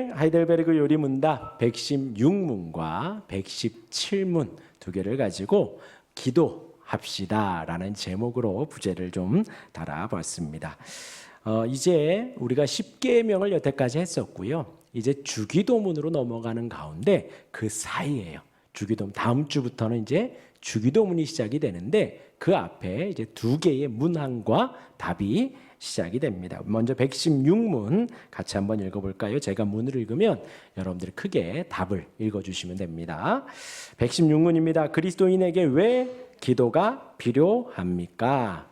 하이델베르그 요리문답 116문과 117문 두 개를 가지고 기도합시다 라는 제목으로 부제를 좀 달아봤습니다. 이제 우리가 10계명을 여태까지 했었고요. 이제 주기도문으로 넘어가는 가운데 그 사이에요. 주기도문 다음 주부터는 이제 주기도문이 시작이 되는데 그 앞에 이제 두 개의 문항과 답이 시작이 됩니다. 먼저 116문 같이 한번 읽어볼까요? 제가 문을 읽으면 여러분들이 크게 답을 읽어주시면 됩니다. 116문입니다. 그리스도인에게 왜 기도가 필요합니까?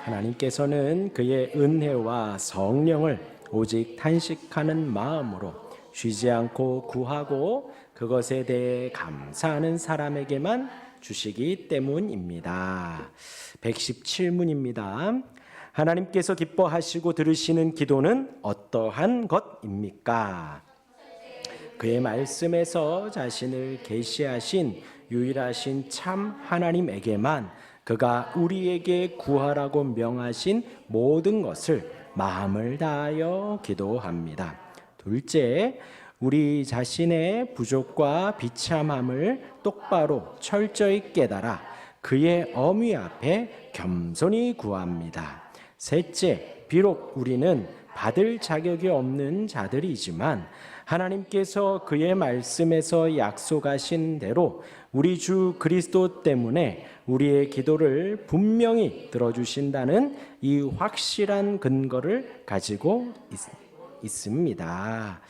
하나님께서는 그의 은혜와 성령을 오직 탄식하는 마음으로 쉬지 않고 구하고 그것에 대해 감사하는 사람에게만 주시기 때문입니다. 117문입니다. 하나님께서 기뻐하시고 들으시는 기도는 어떠한 것입니까? 그의 말씀에서 자신을 계시하신 유일하신 참 하나님에게만 그가 우리에게 구하라고 명하신 모든 것을 마음을 다하여 기도합니다. 둘째, 우리 자신의 부족과 비참함을 똑바로 철저히 깨달아 그의 어미 앞에 겸손히 구합니다. 셋째, 비록 우리는 받을 자격이 없는 자들이지만 하나님께서 그의 말씀에서 약속하신 대로 우리 주 그리스도 때문에 우리의 기도를 분명히 들어주신다는 이 확실한 근거를 가지고 있습니다.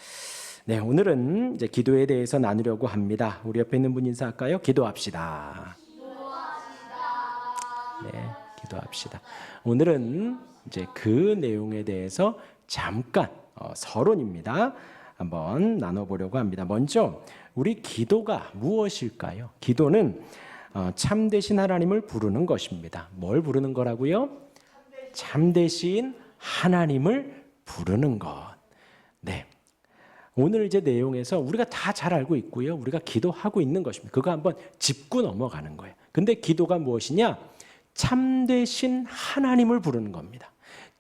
네, 오늘은 이제 기도에 대해서 나누려고 합니다. 우리 옆에 있는 분 인사할까요? 기도합시다. 네, 기도합시다. 오늘은 이제 그 내용에 대해서 잠깐 서론입니다. 한번 나눠보려고 합니다. 먼저 우리 기도가 무엇일까요? 기도는 참되신 하나님을 부르는 것입니다. 뭘 부르는 거라고요? 참되신 하나님을 부르는 것. 네. 오늘 이제 내용에서 우리가 다 잘 알고 있고요. 우리가 기도하고 있는 것입니다. 그거 한번 짚고 넘어가는 거예요. 근데 기도가 무엇이냐? 참되신 하나님을 부르는 겁니다.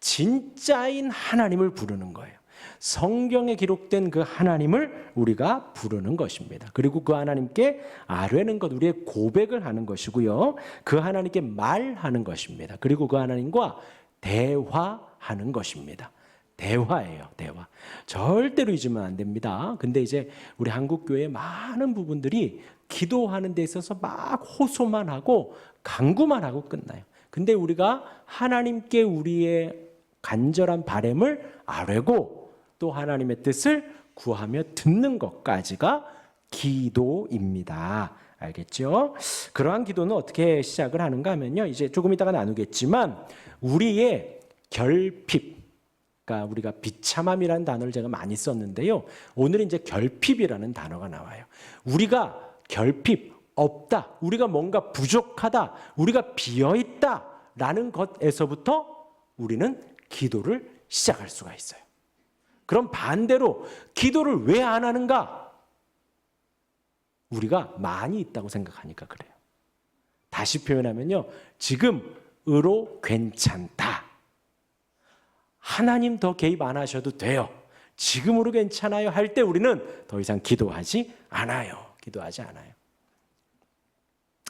진짜인 하나님을 부르는 거예요. 성경에 기록된 그 하나님을 우리가 부르는 것입니다. 그리고 그 하나님께 아뢰는 것, 우리의 고백을 하는 것이고요. 그 하나님께 말하는 것입니다. 그리고 그 하나님과 대화하는 것입니다. 대화예요, 대화. 절대로 잊으면 안 됩니다. 근데 이제 우리 한국교회 많은 부분들이 기도하는 데 있어서 막 호소만 하고 간구만 하고 끝나요. 근데 우리가 하나님께 우리의 간절한 바람을 아뢰고 또 하나님의 뜻을 구하며 듣는 것까지가 기도입니다. 알겠죠? 그러한 기도는 어떻게 시작을 하는가 하면요. 이제 조금 이따가 나누겠지만 우리의 결핍, 그러니까 우리가 비참함이라는 단어를 제가 많이 썼는데요. 오늘은 이제 결핍이라는 단어가 나와요. 우리가 결핍, 없다, 우리가 뭔가 부족하다, 우리가 비어있다 라는 것에서부터 우리는 기도를 시작할 수가 있어요. 그럼 반대로 기도를 왜 안 하는가? 우리가 많이 있다고 생각하니까 그래요. 다시 표현하면요. 지금으로 괜찮다. 하나님 더 개입 안 하셔도 돼요. 지금으로 괜찮아요 할 때 우리는 더 이상 기도하지 않아요. 기도하지 않아요.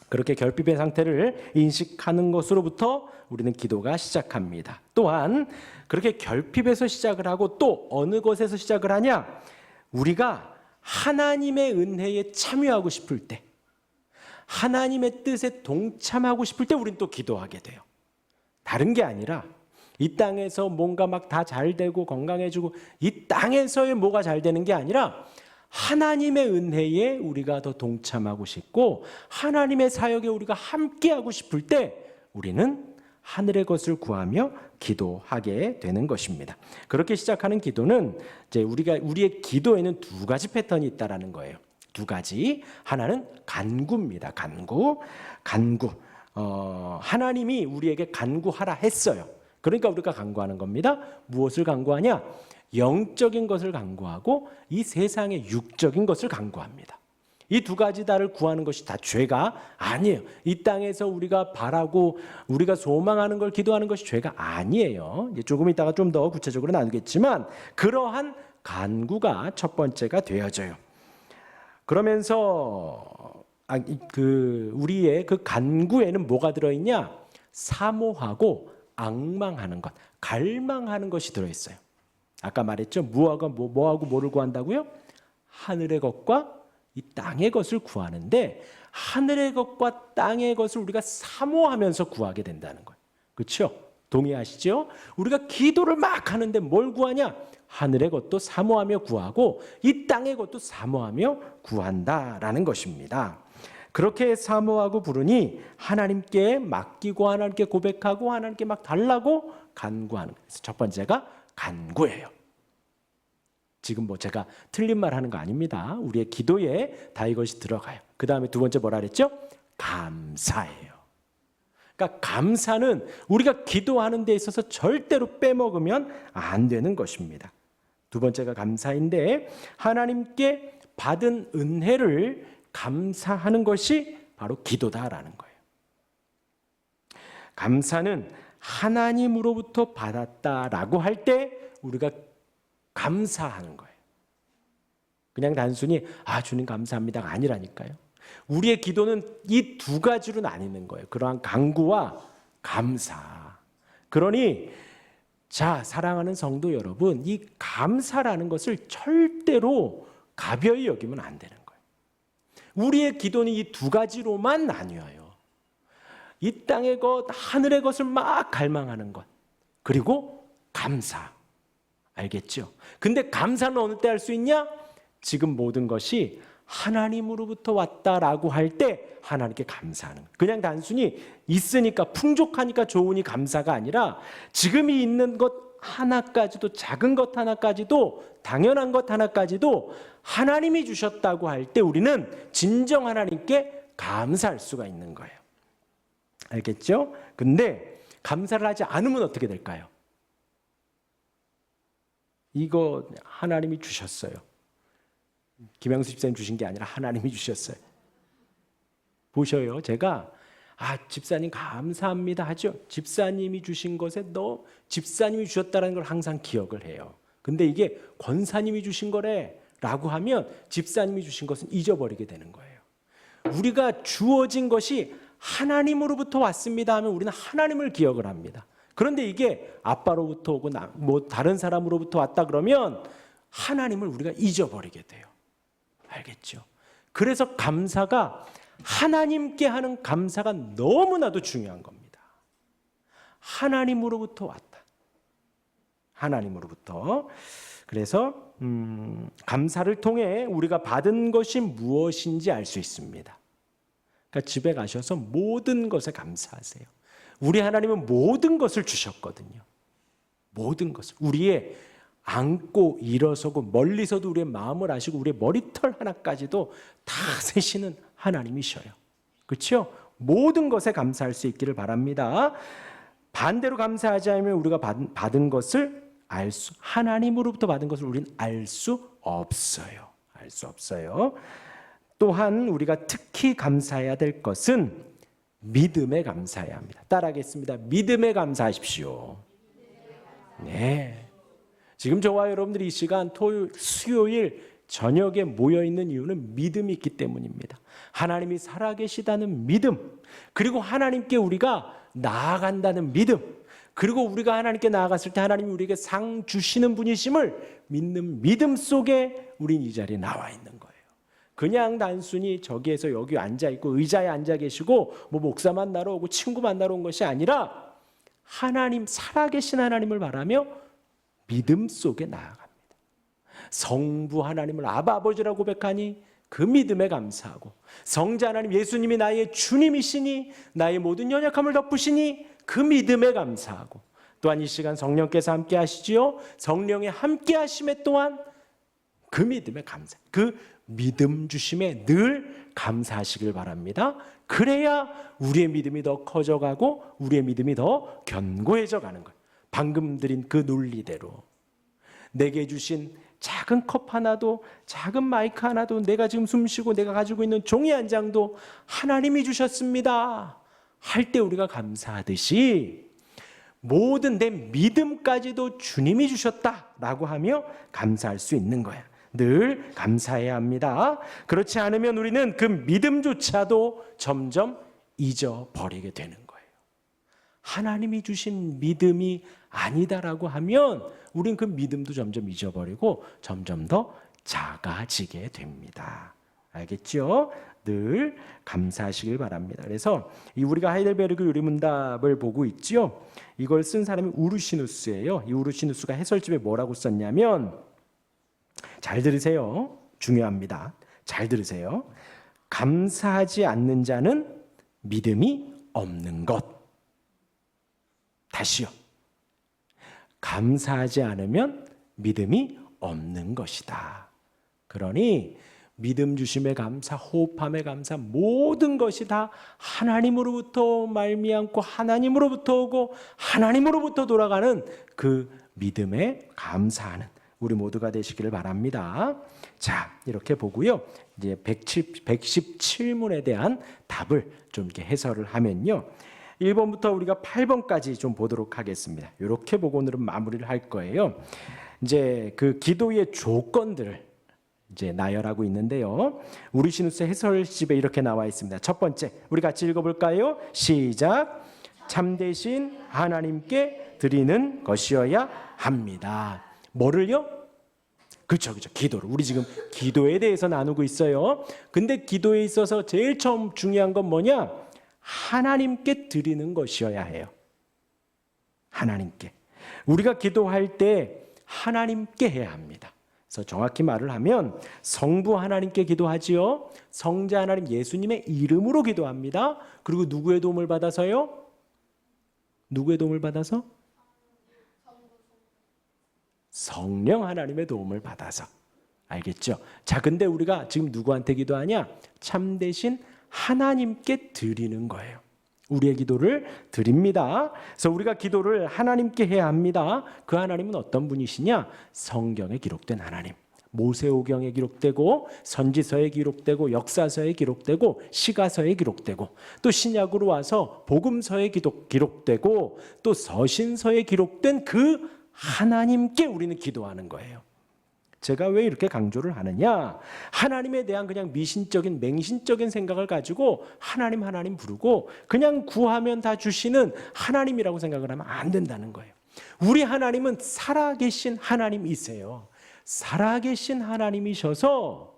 그렇게 결핍의 상태를 인식하는 것으로부터 우리는 기도가 시작합니다. 또한 그렇게 결핍에서 시작을 하고 또 어느 것에서 시작을 하냐? 우리가 하나님의 은혜에 참여하고 싶을 때, 하나님의 뜻에 동참하고 싶을 때 우리는 또 기도하게 돼요. 다른 게 아니라 이 땅에서 뭔가 막 다 잘 되고 건강해지고 이 땅에서의 뭐가 잘 되는 게 아니라 하나님의 은혜에 우리가 더 동참하고 싶고 하나님의 사역에 우리가 함께하고 싶을 때 우리는 하늘의 것을 구하며 기도하게 되는 것입니다. 그렇게 시작하는 기도는 이제 우리의 기도에는 두 가지 패턴이 있다라는 거예요. 두 가지. 하나는 간구입니다. 간구. 하나님이 우리에게 간구하라 했어요. 그러니까 우리가 간구하는 겁니다. 무엇을 간구하냐? 영적인 것을 간구하고 이 세상의 육적인 것을 간구합니다. 이 두 가지 다를 구하는 것이 다 죄가 아니에요. 이 땅에서 우리가 바라고 우리가 소망하는 걸 기도하는 것이 죄가 아니에요. 이제 조금 이따가 좀 더 구체적으로 나누겠지만 그러한 간구가 첫 번째가 되어져요. 그러면서 우리의 그 간구에는 뭐가 들어있냐? 사모하고 앙망하는 것, 갈망하는 것이 들어있어요. 아까 말했죠. 뭐하고 뭐를 구한다고요? 하늘의 것과 이 땅의 것을 구하는데 하늘의 것과 땅의 것을 우리가 사모하면서 구하게 된다는 거예요. 그렇죠? 동의하시죠? 우리가 기도를 막 하는데 뭘 구하냐? 하늘의 것도 사모하며 구하고 이 땅의 것도 사모하며 구한다라는 것입니다. 그렇게 사모하고 부르니 하나님께 맡기고 하나님께 고백하고 하나님께 막 달라고 간구하는 거예요. 첫 번째가 간구예요. 지금 뭐 제가 틀린 말 하는 거 아닙니다. 우리의 기도에 다 이것이 들어가요. 그 다음에 두 번째 뭐라 그랬죠? 감사예요. 그러니까 감사는 우리가 기도하는 데 있어서 절대로 빼먹으면 안 되는 것입니다. 두 번째가 감사인데 하나님께 받은 은혜를 감사하는 것이 바로 기도다라는 거예요. 감사는 하나님으로부터 받았다라고 할 때 우리가 감사하는 거예요. 그냥 단순히 주님 감사합니다가 아니라니까요. 우리의 기도는 이 두 가지로 나뉘는 거예요. 그러한 간구와 감사. 그러니 사랑하는 성도 여러분, 이 감사라는 것을 절대로 가벼이 여기면 안 되는 거예요. 우리의 기도는 이 두 가지로만 나뉘어요. 이 땅의 것, 하늘의 것을 막 갈망하는 것, 그리고 감사. 알겠죠? 근데 감사는 어느 때 할 수 있냐? 지금 모든 것이 하나님으로부터 왔다라고 할 때 하나님께 감사하는 거예요. 그냥 단순히 있으니까 풍족하니까 좋으니 감사가 아니라 지금이 있는 것 하나까지도, 작은 것 하나까지도, 당연한 것 하나까지도 하나님이 주셨다고 할 때 우리는 진정 하나님께 감사할 수가 있는 거예요. 알겠죠? 근데 감사를 하지 않으면 어떻게 될까요? 이거 하나님이 주셨어요. 김양수 집사님 주신 게 아니라 하나님이 주셨어요. 보셔요. 제가 집사님 감사합니다 하죠. 집사님이 주신 것에 집사님이 주셨다는 걸 항상 기억을 해요. 근데 이게 권사님이 주신 거래 라고 하면 집사님이 주신 것은 잊어버리게 되는 거예요. 우리가 주어진 것이 하나님으로부터 왔습니다 하면 우리는 하나님을 기억을 합니다. 그런데 이게 아빠로부터 오고 다른 사람으로부터 왔다 그러면 하나님을 우리가 잊어버리게 돼요. 알겠죠? 그래서 감사가 하나님께 하는 감사가 너무나도 중요한 겁니다. 하나님으로부터 왔다. 하나님으로부터. 그래서 감사를 통해 우리가 받은 것이 무엇인지 알 수 있습니다. 그러니까 집에 가셔서 모든 것에 감사하세요. 우리 하나님은 모든 것을 주셨거든요. 모든 것을. 우리의 앉고 일어서고 멀리서도 우리의 마음을 아시고 우리의 머리털 하나까지도 다 세시는 하나님이셔요. 그렇죠? 모든 것에 감사할 수 있기를 바랍니다. 반대로 감사하지 않으면 우리가 받은 것을 하나님으로부터 받은 것을 우리는 알 수 없어요. 알 수 없어요. 또한 우리가 특히 감사해야 될 것은 믿음에 감사해야 합니다. 따라하겠습니다. 믿음에 감사하십시오. 네. 지금 저와 여러분들이 이 시간 수요일 저녁에 모여 있는 이유는 믿음이 있기 때문입니다. 하나님이 살아계시다는 믿음, 그리고 하나님께 우리가 나아간다는 믿음, 그리고 우리가 하나님께 나아갔을 때 하나님이 우리에게 상 주시는 분이심을 믿는 믿음 속에 우린 이 자리에 나와 있는 거예요. 그냥 단순히 저기에서 여기 앉아있고 의자에 앉아 계시고 목사 만나러 오고 친구 만나러 온 것이 아니라 하나님, 살아계신 하나님을 바라며 믿음 속에 나아갑니다. 성부 하나님을 아버지라고 고백하니 그 믿음에 감사하고, 성자 하나님 예수님이 나의 주님이시니 나의 모든 연약함을 덮으시니 그 믿음에 감사하고, 또한 이 시간 성령께서 함께 하시지요. 성령의 함께 하심에 또한 그 믿음에 감사, 그 믿음 주심에 늘 감사하시길 바랍니다. 그래야 우리의 믿음이 더 커져가고 우리의 믿음이 더 견고해져 가는 거예요. 방금 드린 그 논리대로 내게 주신 작은 컵 하나도, 작은 마이크 하나도, 내가 지금 숨쉬고 내가 가지고 있는 종이 한 장도 하나님이 주셨습니다 할 때 우리가 감사하듯이 모든 내 믿음까지도 주님이 주셨다라고 하며 감사할 수 있는 거야. 늘 감사해야 합니다. 그렇지 않으면 우리는 그 믿음조차도 점점 잊어버리게 되는 거예요. 하나님이 주신 믿음이 아니다라고 하면 우린 그 믿음도 점점 잊어버리고 점점 더 작아지게 됩니다. 알겠죠? 늘 감사하시길 바랍니다. 그래서 우리가 하이델베르그 요리문답을 보고 있죠. 이걸 쓴 사람이 우르시누스예요. 이 우르시누스가 해설집에 뭐라고 썼냐면, 잘 들으세요. 중요합니다. 잘 들으세요. 감사하지 않는 자는 믿음이 없는 것. 다시요. 감사하지 않으면 믿음이 없는 것이다. 그러니 믿음 주심에 감사, 호흡함에 감사, 모든 것이 다 하나님으로부터 말미암고 하나님으로부터 오고 하나님으로부터 돌아가는 그 믿음에 감사하는 우리 모두가 되시기를 바랍니다. 자, 이렇게 보고요. 이제 117문에 대한 답을 좀 이렇게 해설을 하면요. 1번부터 우리가 8번까지 좀 보도록 하겠습니다. 이렇게 보고 오늘은 마무리를 할 거예요. 이제 그 기도의 조건들을 이제 나열하고 있는데요. 우르시누스 해설집에 이렇게 나와 있습니다. 첫 번째, 우리 같이 읽어볼까요? 시작. 참되신 하나님께 드리는 것이어야 합니다. 뭐를요? 그렇죠. 기도를. 우리 지금 기도에 대해서 나누고 있어요. 근데 기도에 있어서 제일 처음 중요한 건 뭐냐? 하나님께 드리는 것이어야 해요. 하나님께. 우리가 기도할 때 하나님께 해야 합니다. 그래서 정확히 말을 하면 성부 하나님께 기도하지요. 성자 하나님 예수님의 이름으로 기도합니다. 그리고 누구의 도움을 받아서요? 누구의 도움을 받아서? 성령 하나님의 도움을 받아서. 알겠죠? 자, 근데 우리가 지금 누구한테 기도하냐? 참되신 하나님께 드리는 거예요. 우리의 기도를 드립니다. 그래서 우리가 기도를 하나님께 해야 합니다. 그 하나님은 어떤 분이시냐? 성경에 기록된 하나님. 모세오경에 기록되고 선지서에 기록되고 역사서에 기록되고 시가서에 기록되고 또 신약으로 와서 복음서에 기록되고 또 서신서에 기록된 그 하나님께 우리는 기도하는 거예요. 제가 왜 이렇게 강조를 하느냐? 하나님에 대한 그냥 미신적인 맹신적인 생각을 가지고 하나님 부르고 그냥 구하면 다 주시는 하나님이라고 생각을 하면 안 된다는 거예요. 우리 하나님은 살아계신 하나님이세요. 살아계신 하나님이셔서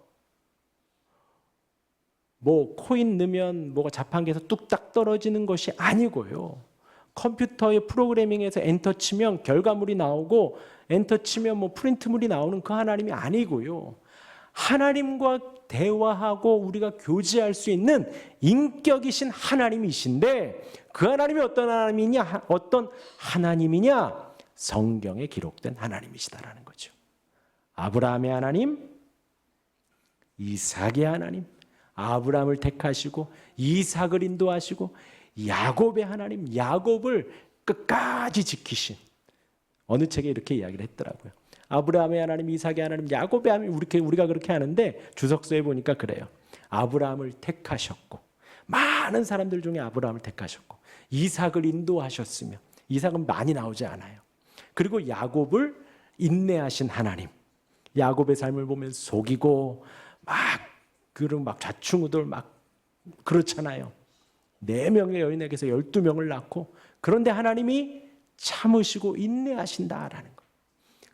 뭐 코인 넣으면 뭐가 자판기에서 뚝딱 떨어지는 것이 아니고요. 컴퓨터의 프로그래밍에서 엔터 치면 결과물이 나오고 엔터 치면 뭐 프린트물이 나오는 그 하나님이 아니고요. 하나님과 대화하고 우리가 교제할 수 있는 인격이신 하나님이신데 그 하나님이 어떤 하나님이냐? 성경에 기록된 하나님이시다라는 거죠. 아브라함의 하나님, 이삭의 하나님, 아브라함을 택하시고 이삭을 인도하시고 야곱의 하나님, 야곱을 끝까지 지키신 어느 책에 이렇게 이야기를 했더라고요. 아브라함의 하나님, 이삭의 하나님, 야곱의 하나님 우리가 그렇게 하는데 주석서에 보니까 그래요. 아브라함을 택하셨고 많은 사람들 중에 아브라함을 택하셨고 이삭을 인도하셨으며 이삭은 많이 나오지 않아요. 그리고 야곱을 인내하신 하나님. 야곱의 삶을 보면 속이고 막 좌충우돌 막 그렇잖아요. 4명의 여인에게서 12명을 낳고 그런데 하나님이 참으시고 인내하신다라는 것.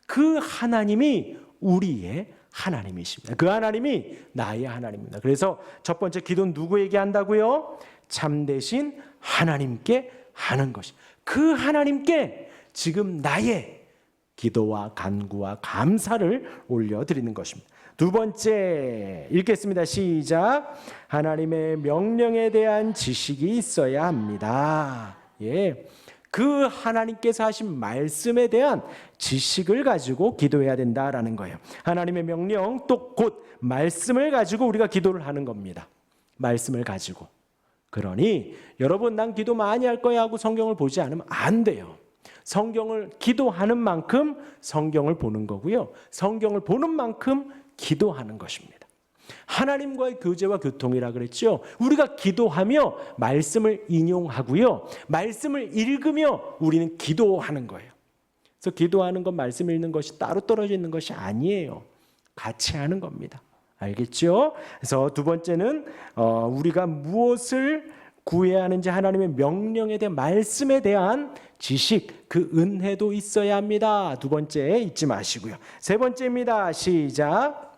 그 하나님이 우리의 하나님이십니다. 그 하나님이 나의 하나님입니다. 그래서 첫 번째 기도는 누구에게 한다고요? 참되신 하나님께 하는 것이. 그 하나님께 지금 나의 기도와 간구와 감사를 올려드리는 것입니다. 두 번째 읽겠습니다. 시작. 하나님의 명령에 대한 지식이 있어야 합니다. 예. 그 하나님께서 하신 말씀에 대한 지식을 가지고 기도해야 된다라는 거예요. 하나님의 명령 또 곧 말씀을 가지고 우리가 기도를 하는 겁니다. 말씀을 가지고. 그러니 여러분 난 기도 많이 할 거야 하고 성경을 보지 않으면 안 돼요. 성경을 기도하는 만큼 성경을 보는 거고요. 성경을 보는 만큼 기도하는 것입니다. 하나님과의 교제와 교통이라 그랬죠. 우리가 기도하며 말씀을 인용하고요. 말씀을 읽으며 우리는 기도하는 거예요. 그래서 기도하는 것, 말씀 읽는 것이 따로 떨어져 있는 것이 아니에요. 같이 하는 겁니다. 알겠죠? 그래서 두 번째는 우리가 무엇을 구해야 하는지 하나님의 명령에 대한 말씀에 대한 지식, 그 은혜도 있어야 합니다. 두 번째 잊지 마시고요. 세 번째입니다. 시작.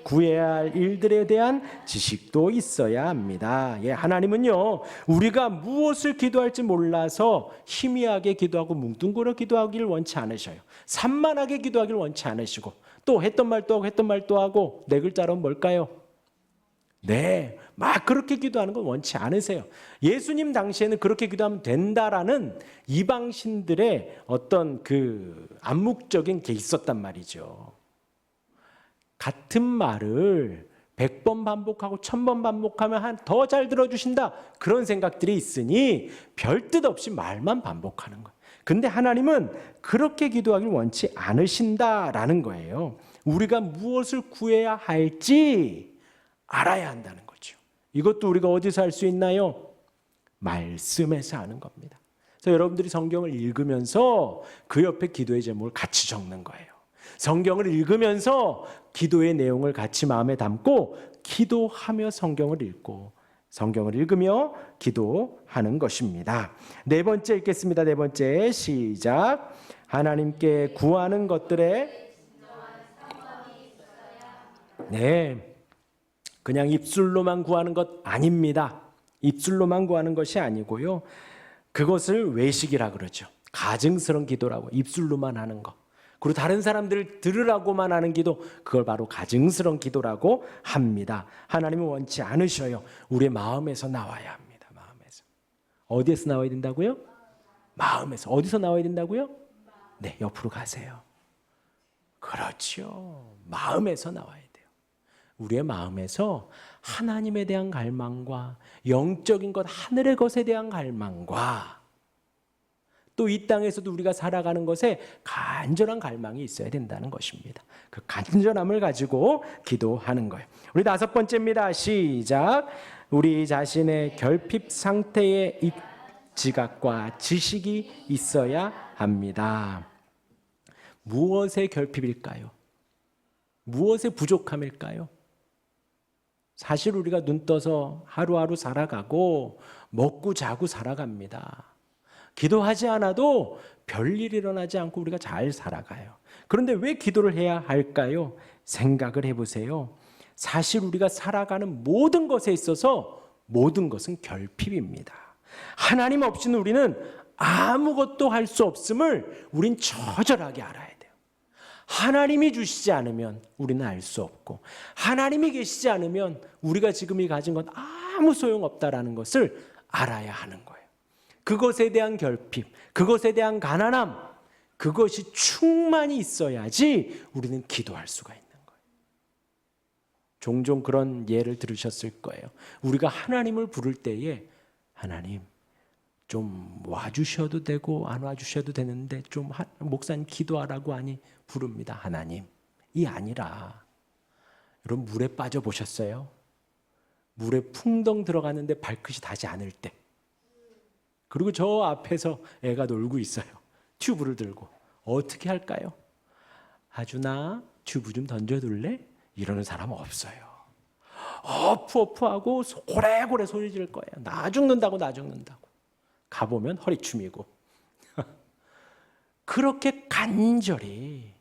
구해야 할 일들에 대한 지식도 있어야 합니다. 예, 하나님은요, 우리가 무엇을 기도할지 몰라서 희미하게 기도하고 뭉뚱그려 기도하기를 원치 않으셔요. 산만하게 기도하기를 원치 않으시고, 또 했던 말 또 하고 했던 말 또 하고, 네 글자로 뭘까요? 네, 막 그렇게 기도하는 건 원치 않으세요. 예수님 당시에는 그렇게 기도하면 된다라는 이방신들의 어떤 그 암묵적인 게 있었단 말이죠. 같은 말을 100번 반복하고 1000번 반복하면 더 잘 들어주신다. 그런 생각들이 있으니 별 뜻 없이 말만 반복하는 거예요. 근데 하나님은 그렇게 기도하길 원치 않으신다라는 거예요. 우리가 무엇을 구해야 할지 알아야 한다는 거죠. 이것도 우리가 어디서 할 수 있나요? 말씀에서 하는 겁니다. 그래서 여러분들이 성경을 읽으면서 그 옆에 기도의 제목을 같이 적는 거예요. 성경을 읽으면서 기도의 내용을 같이 마음에 담고 기도하며 성경을 읽고 성경을 읽으며 기도하는 것입니다. 네 번째 읽겠습니다. 네 번째 시작. 하나님께 구하는 것들에 그냥 입술로만 구하는 것 아닙니다. 입술로만 구하는 것이 아니고요. 그것을 외식이라 그러죠. 가증스러운 기도라고, 입술로만 하는 거. 그리고 다른 사람들 들으라고만 하는 기도, 그걸 바로 가증스러운 기도라고 합니다. 하나님은 원치 않으셔요. 우리의 마음에서 나와야 합니다. 마음에서. 어디에서 나와야 된다고요? 마음에서. 어디서 나와야 된다고요? 네, 옆으로 가세요. 그렇죠. 마음에서 나와야 돼요. 우리의 마음에서 하나님에 대한 갈망과 영적인 것, 하늘의 것에 대한 갈망과 또 이 땅에서도 우리가 살아가는 것에 간절한 갈망이 있어야 된다는 것입니다. 그 간절함을 가지고 기도하는 거예요. 우리 다섯 번째입니다. 시작. 우리 자신의 결핍 상태에 지각과 지식이 있어야 합니다. 무엇의 결핍일까요? 무엇의 부족함일까요? 사실 우리가 눈 떠서 하루하루 살아가고 먹고 자고 살아갑니다. 기도하지 않아도 별일 일어나지 않고 우리가 잘 살아가요. 그런데 왜 기도를 해야 할까요? 생각을 해보세요. 사실 우리가 살아가는 모든 것에 있어서 모든 것은 결핍입니다. 하나님 없이는 우리는 아무것도 할 수 없음을 우린 처절하게 알아야 돼요. 하나님이 주시지 않으면 우리는 알 수 없고, 하나님이 계시지 않으면 우리가 지금 가진 건 아무 소용없다라는 것을 알아야 하는 거예요. 그것에 대한 결핍, 그것에 대한 가난함, 그것이 충만히 있어야지 우리는 기도할 수가 있는 거예요. 종종 그런 예를 들으셨을 거예요. 우리가 하나님을 부를 때에 하나님 좀 와주셔도 되고 안 와주셔도 되는데 좀 목사님 기도하라고 하니 부릅니다. 하나님. 이 아니라 여러분 물에 빠져 보셨어요? 물에 풍덩 들어가는데 발끝이 닿지 않을 때, 그리고 저 앞에서 애가 놀고 있어요. 튜브를 들고. 어떻게 할까요? 하준아, 튜브 좀 던져둘래? 이러는 사람 없어요. 어프어프하고 고래고래 소리 지를 거예요. 나 죽는다고, 나 죽는다고. 가보면 허리춤이고. 그렇게 간절히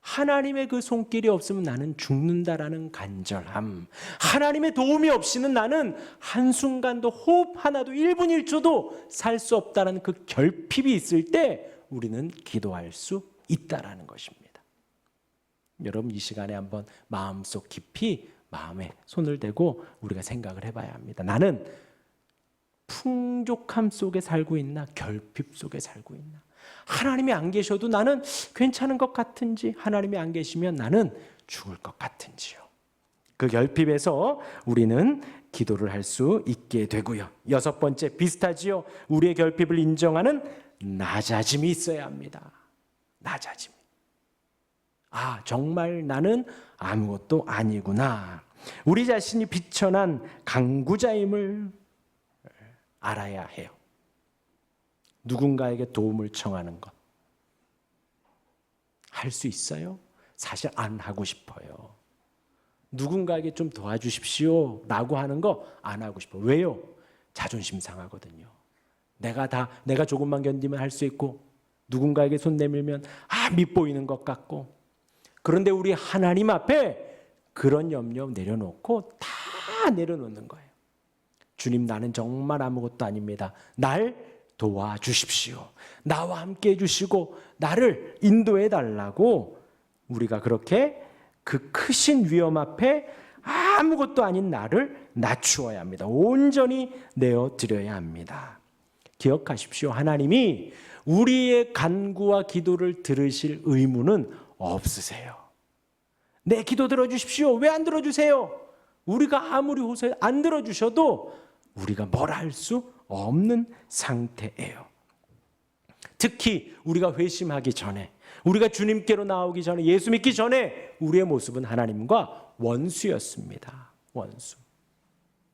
하나님의 그 손길이 없으면 나는 죽는다라는 간절함, 하나님의 도움이 없이는 나는 한순간도 호흡 하나도 1분 1초도 살 수 없다라는 그 결핍이 있을 때 우리는 기도할 수 있다라는 것입니다. 여러분 이 시간에 한번 마음속 깊이 마음에 손을 대고 우리가 생각을 해봐야 합니다. 나는 풍족함 속에 살고 있나, 결핍 속에 살고 있나? 하나님이 안 계셔도 나는 괜찮은 것 같은지, 하나님이 안 계시면 나는 죽을 것 같은지요. 그 결핍에서 우리는 기도를 할 수 있게 되고요. 여섯 번째, 비슷하지요. 우리의 결핍을 인정하는 낮아짐이 있어야 합니다. 낮아짐. 아, 정말 나는 아무것도 아니구나. 우리 자신이 비천한 강구자임을 알아야 해요. 누군가에게 도움을 청하는 것. 할 수 있어요? 사실 안 하고 싶어요. 누군가에게 좀 도와주십시오 라고 하는 거 안 하고 싶어요. 왜요? 자존심 상하거든요. 내가 조금만 견디면 할 수 있고, 누군가에게 손 내밀면 밉보이는 것 같고. 그런데 우리 하나님 앞에 그런 염려 내려놓고 다 내려놓는 거예요. 주님, 나는 정말 아무것도 아닙니다. 날 도와주십시오. 나와 함께 해주시고 나를 인도해 달라고 우리가 그렇게 그 크신 위험 앞에 아무것도 아닌 나를 낮추어야 합니다. 온전히 내어드려야 합니다. 기억하십시오. 하나님이 우리의 간구와 기도를 들으실 의무는 없으세요. 내 기도 들어주십시오. 왜 안 들어주세요? 우리가 아무리 호소해 안 들어주셔도 우리가 뭘 할 수 없는 상태예요. 특히 우리가 회심하기 전에, 우리가 주님께로 나오기 전에, 예수 믿기 전에 우리의 모습은 하나님과 원수였습니다. 원수.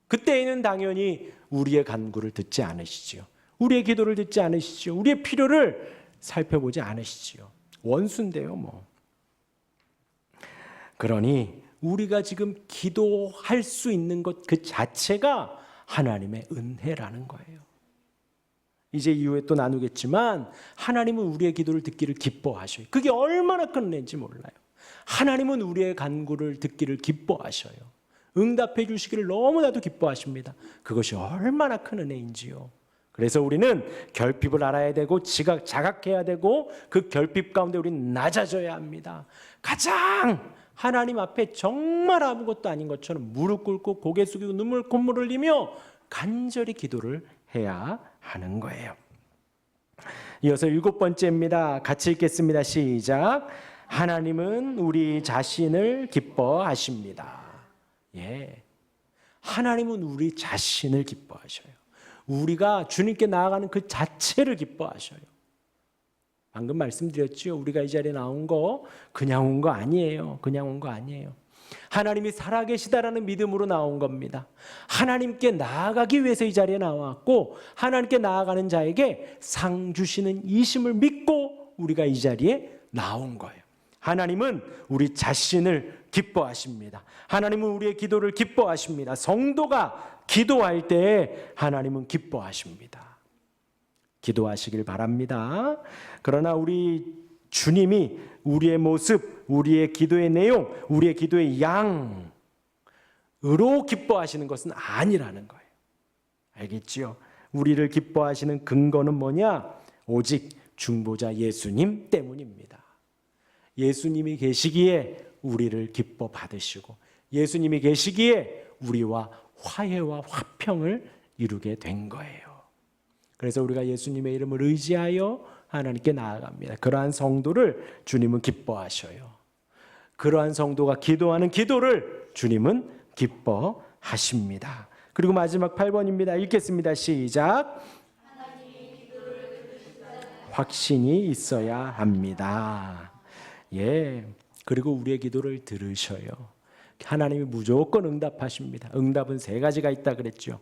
그때에는 당연히 우리의 간구를 듣지 않으시지요. 우리의 기도를 듣지 않으시지요. 우리의 필요를 살펴보지 않으시지요. 원수인데요, 뭐. 그러니 우리가 지금 기도할 수 있는 것 그 자체가 하나님의 은혜라는 거예요. 이제 이후에 또 나누겠지만 하나님은 우리의 기도를 듣기를 기뻐하셔요. 그게 얼마나 큰 은혜인지 몰라요. 하나님은 우리의 간구를 듣기를 기뻐하셔요. 응답해 주시기를 너무나도 기뻐하십니다. 그것이 얼마나 큰 은혜인지요. 그래서 우리는 결핍을 알아야 되고 자각해야 되고 그 결핍 가운데 우리는 낮아져야 합니다. 가장 하나님 앞에 정말 아무것도 아닌 것처럼 무릎 꿇고 고개 숙이고 콧물을 흘리며 간절히 기도를 해야 하는 거예요. 이어서 7번째입니다. 같이 읽겠습니다. 시작. 하나님은 우리 자신을 기뻐하십니다. 예, 하나님은 우리 자신을 기뻐하셔요. 우리가 주님께 나아가는 그 자체를 기뻐하셔요. 방금 말씀드렸죠. 우리가 이 자리에 나온 거 그냥 온 거 아니에요. 그냥 온 거 아니에요. 하나님이 살아계시다라는 믿음으로 나온 겁니다. 하나님께 나아가기 위해서 이 자리에 나왔고 하나님께 나아가는 자에게 상 주시는 이심을 믿고 우리가 이 자리에 나온 거예요. 하나님은 우리 자신을 기뻐하십니다. 하나님은 우리의 기도를 기뻐하십니다. 성도가 기도할 때 하나님은 기뻐하십니다. 기도하시길 바랍니다. 그러나 우리 주님이 우리의 모습, 우리의 기도의 내용, 우리의 기도의 양으로 기뻐하시는 것은 아니라는 거예요. 알겠지요? 우리를 기뻐하시는 근거는 뭐냐? 오직 중보자 예수님 때문입니다. 예수님이 계시기에 우리를 기뻐 받으시고 예수님이 계시기에 우리와 화해와 화평을 이루게 된 거예요. 그래서 우리가 예수님의 이름을 의지하여 하나님께 나아갑니다. 그러한 성도를 주님은 기뻐하셔요. 그러한 성도가 기도하는 기도를 주님은 기뻐하십니다. 그리고 마지막 8번입니다. 읽겠습니다. 시작. 확신이 있어야 합니다. 예, 그리고 우리의 기도를 들으셔요. 하나님이 무조건 응답하십니다. 응답은 3가지가 있다 그랬죠.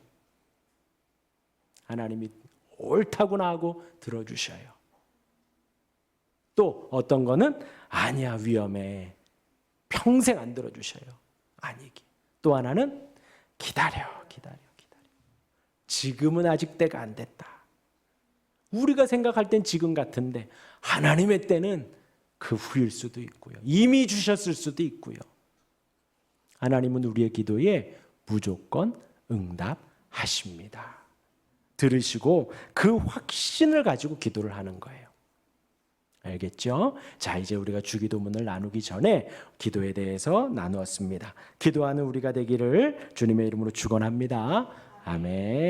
하나님이 옳다구나 하고 들어주셔요. 또 어떤 거는 아니야, 위험해, 평생 안 들어주셔요. 아니기. 또 하나는 기다려. 지금은 아직 때가 안 됐다. 우리가 생각할 땐 지금 같은데 하나님의 때는 그 후일 수도 있고요. 이미 주셨을 수도 있고요. 하나님은 우리의 기도에 무조건 응답하십니다. 들으시고 그 확신을 가지고 기도를 하는 거예요. 알겠죠? 자, 이제 우리가 주기도문을 나누기 전에 기도에 대해서 나누었습니다. 기도하는 우리가 되기를 주님의 이름으로 축원합니다. 아멘.